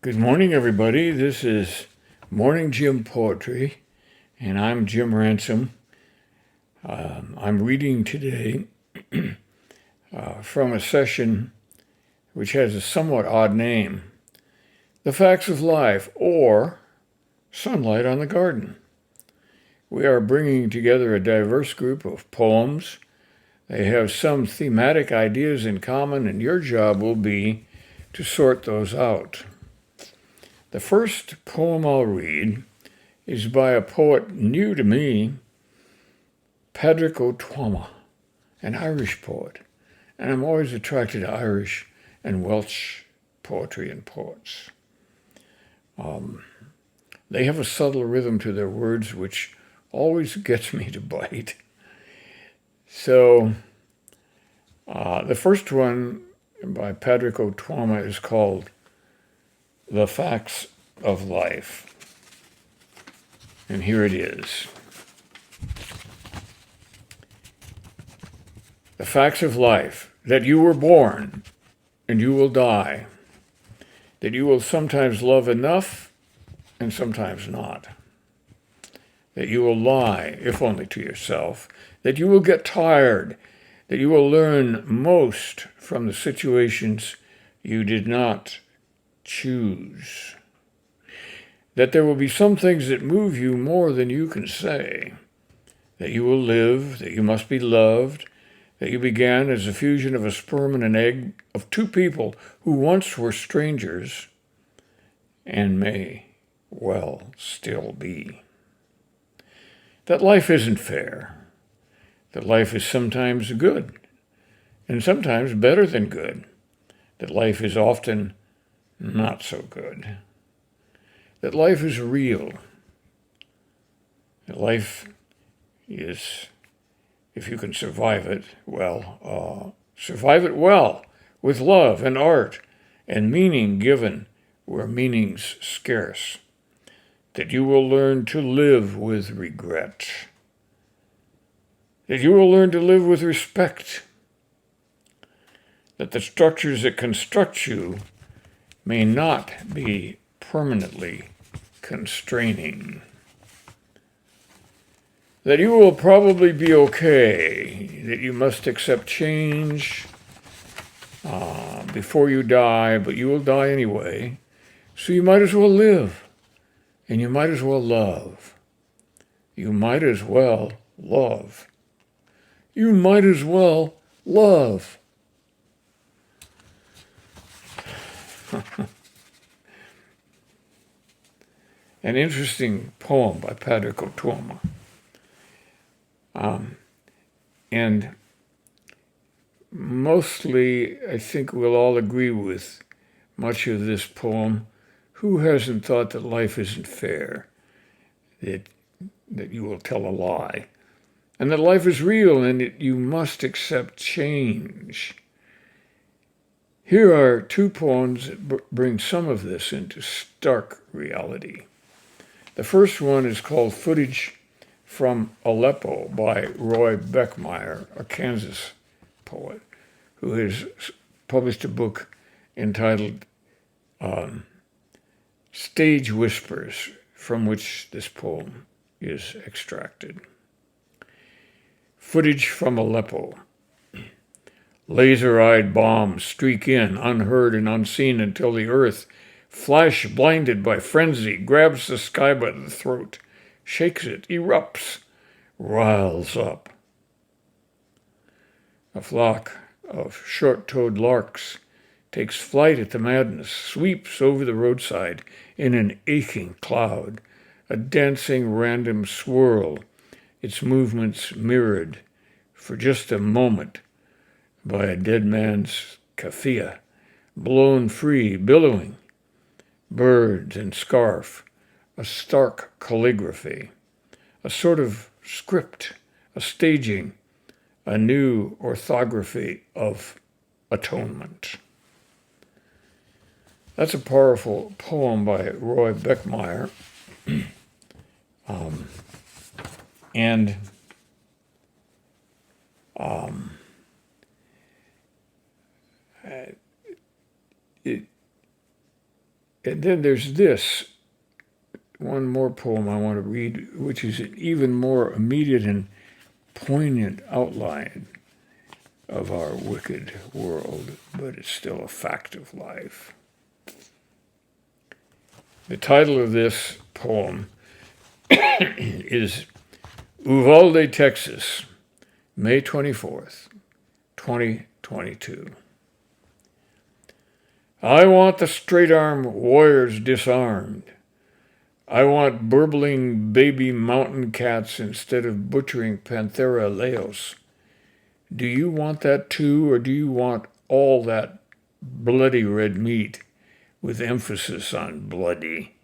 Good morning, everybody. This is Morning Jim Poetry, and I'm Jim Ransom. I'm reading today from a session which has a somewhat odd name, The Facts of Life, or Sunlight on the Garden. We are bringing together a diverse group of poems. They have some thematic ideas in common, and your job will be to sort those out. The first poem I'll read is by a poet new to me, Padraig O'Tuama, an Irish poet. And I'm always attracted to Irish and Welsh poetry and poets. They have a subtle rhythm to their words which always gets me to bite. So the first one by Padraig O'Tuama is called The Facts of Life. And here it is. The facts of life, that you were born and you will die, that you will sometimes love enough and sometimes not, that you will lie, if only to yourself, that you will get tired, that you will learn most from the situations you did not choose, that there will be some things that move you more than you can say, that you will live, that you must be loved, that you began as a fusion of a sperm and an egg of two people who once were strangers and may well still be. That life isn't fair, that life is sometimes good and sometimes better than good, that life is often not so good, that life is real, that life is, if you can survive it, survive it well, with love and art and meaning given where meaning's scarce, that you will learn to live with regret, that you will learn to live with respect, that the structures that construct you may not be permanently constraining, that you will probably be okay, that you must accept change before you die, but you will die anyway, so you might as well live, and you might as well love. You might as well love. You might as well love. An interesting poem by Padraig O'Tuama. And mostly, I think we'll all agree with much of this poem. Who hasn't thought that life isn't fair, that you will tell a lie, and that life is real and that you must accept change? Here are two poems that bring some of this into stark reality. The first one is called Footage from Aleppo by Roy Beckmeyer, a Kansas poet, who has published a book entitled Stage Whispers, from which this poem is extracted. Footage from Aleppo. Laser-eyed bombs streak in, unheard and unseen, until the earth, flash-blinded by frenzy, grabs the sky by the throat, shakes it, erupts, riles up. A flock of short-toed larks takes flight at the madness, sweeps over the roadside in an aching cloud, a dancing random swirl, its movements mirrored for just a moment by a dead man's keffiyeh, blown free, billowing, birds and scarf, a stark calligraphy, a sort of script, a staging, a new orthography of atonement. That's a powerful poem by Roy Beckmeyer. And And then there's this one more poem I want to read, which is an even more immediate and poignant outline of our wicked world, but it's still a fact of life. The title of this poem is Uvalde, Texas, May 24th, 2022. I want the straight-arm warriors disarmed. I want burbling baby mountain cats instead of butchering Panthera leos. Do you want that too, or do you want all that bloody red meat with emphasis on bloody?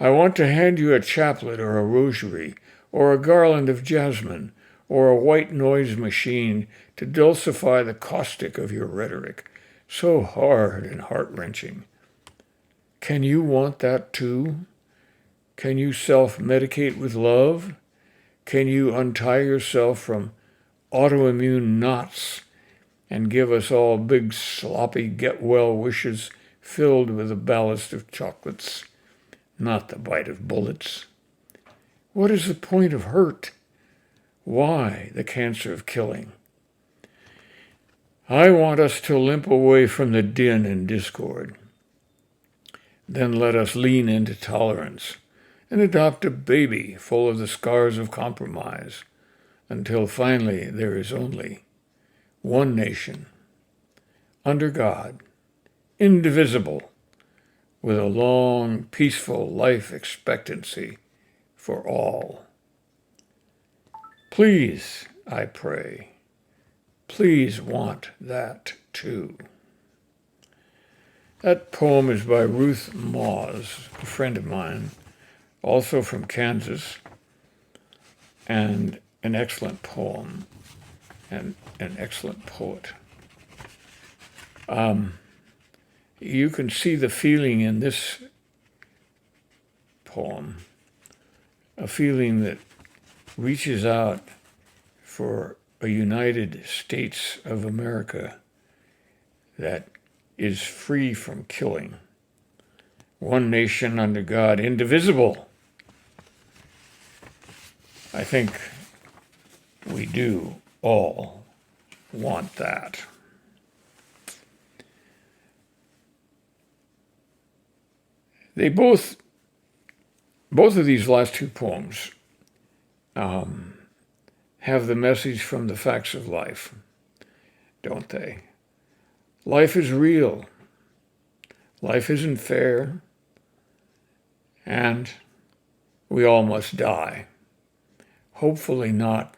I want to hand you a chaplet or a rosary or a garland of jasmine or a white noise machine to dulcify the caustic of your rhetoric, so hard and heart-wrenching. Can you want that too? Can you self-medicate with love? Can you untie yourself from autoimmune knots and give us all big sloppy get-well wishes filled with the ballast of chocolates, not the bite of bullets? What is the point of hurt? Why the cancer of killing? I want us to limp away from the din and discord. Then let us lean into tolerance and adopt a baby full of the scars of compromise until finally there is only one nation, under God, indivisible, with a long, peaceful life expectancy for all. Please, I pray, please want that too. That poem is by Ruth Moss, a friend of mine, also from Kansas, and an excellent poem and an excellent poet. You can see the feeling in this poem, a feeling that reaches out for a United States of America that is free from killing. One nation under God, indivisible. I think we do all want that. They both of these last two poems have the message from the facts of life, don't they? Life is real. Life isn't fair. And we all must die. Hopefully not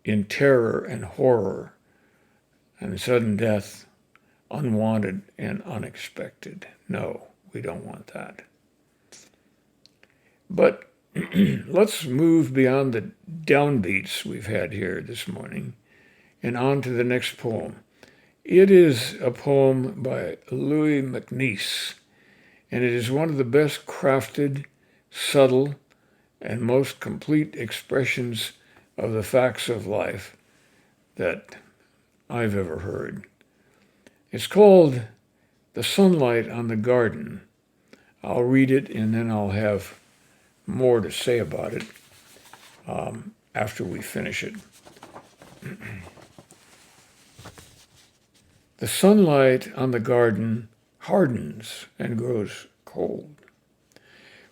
in terror and horror and sudden death, unwanted and unexpected. No, we don't want that. But let's move beyond the downbeats we've had here this morning and on to the next poem. It is a poem by Louis MacNeice, and it is one of the best crafted, subtle, and most complete expressions of the facts of life that I've ever heard. It's called The Sunlight on the Garden. I'll read it and then I'll have more to say about it after we finish it. The sunlight on the garden hardens and grows cold.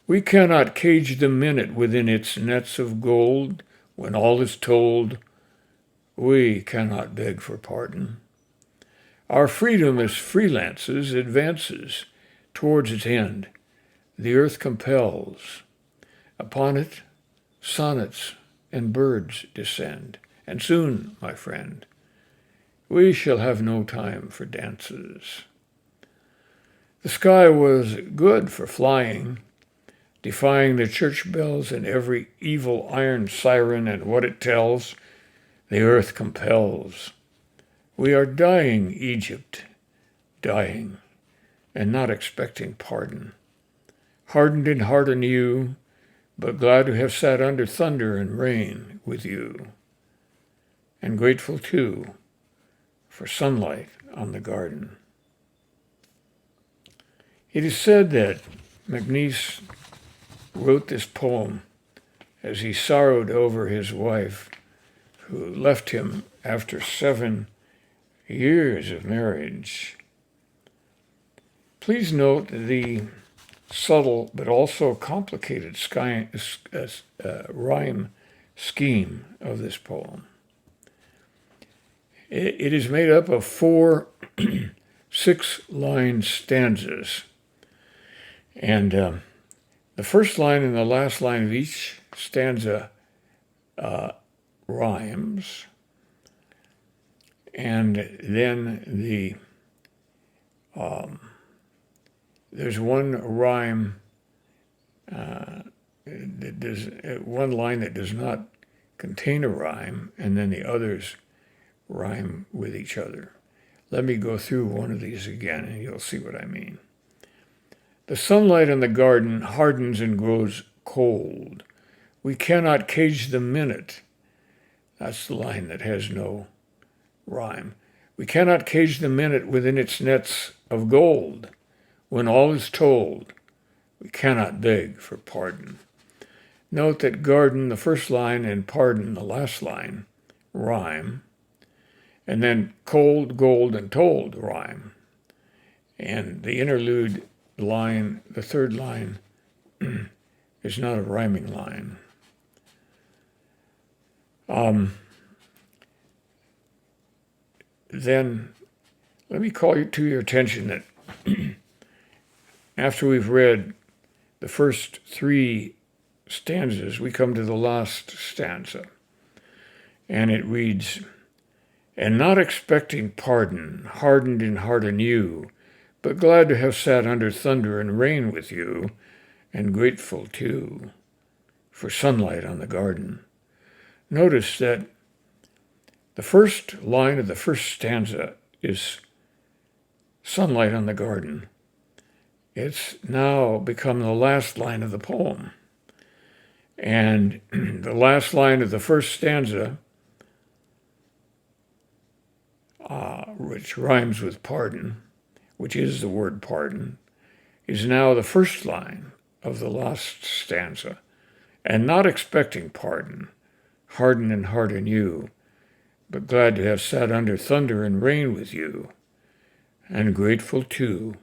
We cannot cage the minute within its nets of gold. When all is told, we cannot beg for pardon. Our freedom as freelances advances towards its end. The earth compels. Upon it, sonnets and birds descend. And soon, my friend, we shall have no time for dances. The sky was good for flying, defying the church bells and every evil iron siren and what it tells. The earth compels. We are dying, Egypt, dying, and not expecting pardon. Hardened in heart anew, but glad to have sat under thunder and rain with you. And grateful, too, for sunlight on the garden. It is said that MacNeice wrote this poem as he sorrowed over his wife, who left him after 7 years of marriage. Please note the subtle but also complicated rhyme scheme of this poem. It is made up of 4 6-line stanzas. And the first line and the last line of each stanza rhymes. And then there's one rhyme, one line that does not contain a rhyme, and then the others rhyme with each other. Let me go through one of these again, and you'll see what I mean. The sunlight in the garden hardens and grows cold. We cannot cage the minute. That's the line that has no rhyme. We cannot cage the minute within its nets of gold. When all is told, we cannot beg for pardon. Note that garden, the first line, and pardon, the last line, rhyme. And then cold, gold, and told rhyme. And the interlude line, the third line, is not a rhyming line. Then let me call to your attention that after we've read the first 3 stanzas, we come to the last stanza. And it reads, "And not expecting pardon, hardened in heart anew, but glad to have sat under thunder and rain with you, and grateful too for sunlight on the garden." Notice that the first line of the first stanza is sunlight on the garden. It's now become the last line of the poem. And the last line of the first stanza, which rhymes with pardon, which is the word pardon, is now the first line of the last stanza. And not expecting pardon, hardened in heart anew, but glad to have sat under thunder and rain with you, and grateful too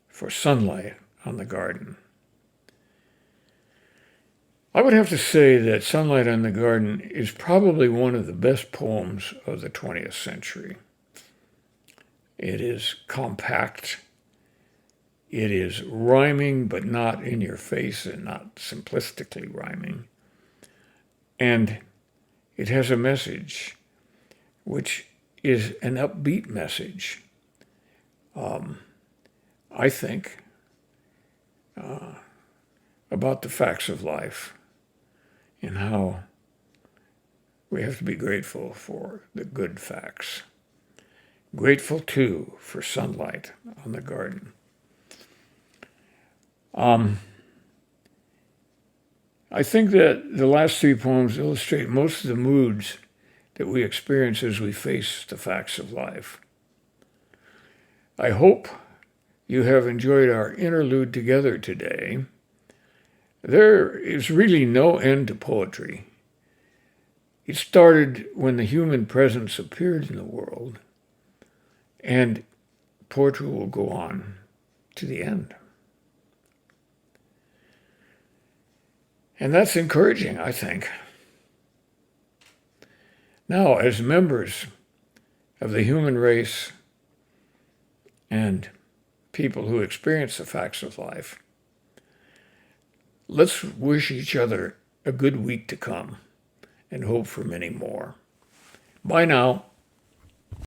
for sunlight on the garden. I would have to say that Sunlight on the Garden is probably one of the best poems of the 20th century. It is compact. It is rhyming, but not in your face and not simplistically rhyming. And it has a message, which is an upbeat message. I think about the facts of life and how we have to be grateful for the good facts. Grateful, too, for sunlight on the garden. I think that the last 3 poems illustrate most of the moods that we experience as we face the facts of life. I hope you have enjoyed our interlude together today. There is really no end to poetry. It started when the human presence appeared in the world, and poetry will go on to the end. And that's encouraging, I think. Now, as members of the human race and people who experience the facts of life, let's wish each other a good week to come and hope for many more. Bye now.